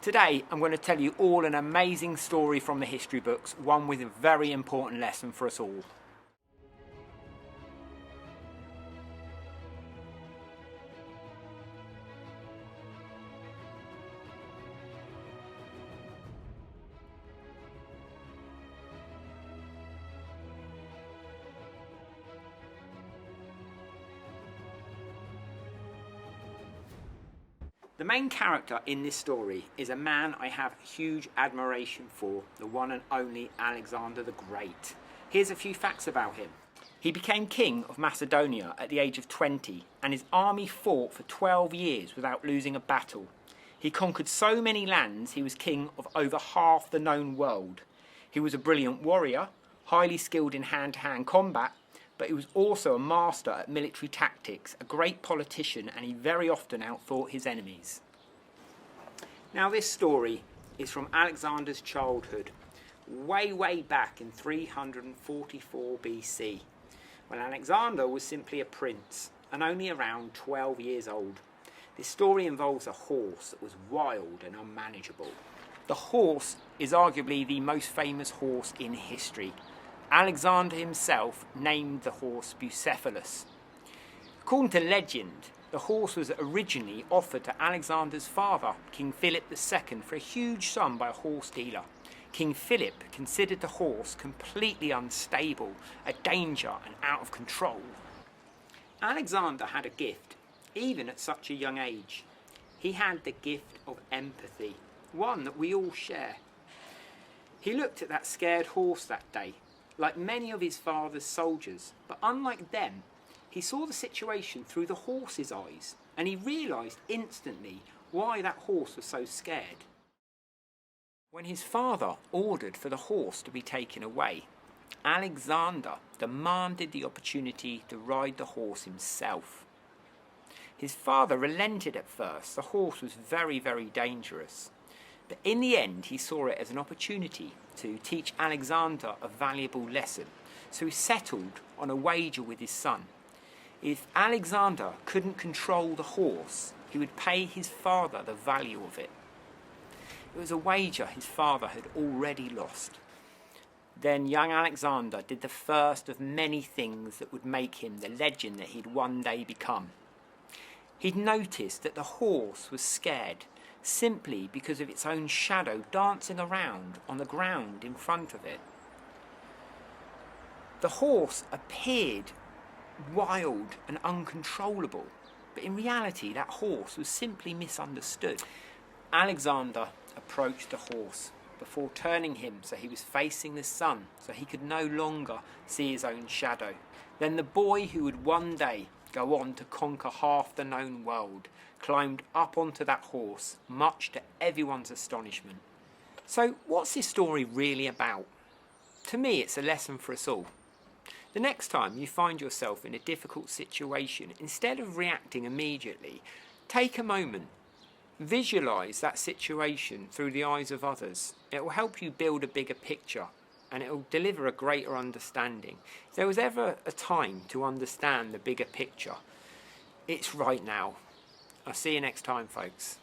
Today I'm going to tell you all an amazing story from the history books, one with a very important lesson for us all. The main character in this story is a man I have huge admiration for, the one and only Alexander the Great. Here's a few facts about him. He became king of Macedonia at the age of 20, and his army fought for 12 years without losing a battle. He conquered so many lands he was king of over half the known world. He was a brilliant warrior, highly skilled in hand-to-hand combat, but he was also a master at military tactics, a great politician, and he very often outthought his enemies. Now this story is from Alexander's childhood, way back in 344 BC, when Alexander was simply a prince and only around 12 years old. This story involves a horse that was wild and unmanageable. The horse is arguably the most famous horse in history. Alexander himself named the horse Bucephalus. According to legend, the horse was originally offered to Alexander's father, King Philip II, for a huge sum by a horse dealer. King Philip considered the horse completely unstable, a danger and out of control. Alexander had a gift, even at such a young age. He had the gift of empathy, one that we all share. He looked at that scared horse that day, like many of his father's soldiers, but unlike them, he saw the situation through the horse's eyes, and he realised instantly why that horse was so scared. When his father ordered for the horse to be taken away, Alexander demanded the opportunity to ride the horse himself. His father relented at first. The horse was very dangerous. But in the end, he saw it as an opportunity to teach Alexander a valuable lesson. So he settled on a wager with his son. If Alexander couldn't control the horse, he would pay his father the value of it. It was a wager his father had already lost. Then young Alexander did the first of many things that would make him the legend that he'd one day become. He'd noticed that the horse was scared simply because of its own shadow dancing around on the ground in front of it. The horse appeared wild and uncontrollable, but in reality that horse was simply misunderstood. Alexander approached the horse before turning him so he was facing the sun, so he could no longer see his own shadow. Then the boy who would one day go on to conquer half the known world climbed up onto that horse, much to everyone's astonishment. So what's this story really about? To me, it's a lesson for us all. The next time you find yourself in a difficult situation, instead of reacting immediately, take a moment, visualise that situation through the eyes of others. It will help you build a bigger picture, and it will deliver a greater understanding. If there was ever a time to understand the bigger picture, it's right now. I'll see you next time, folks.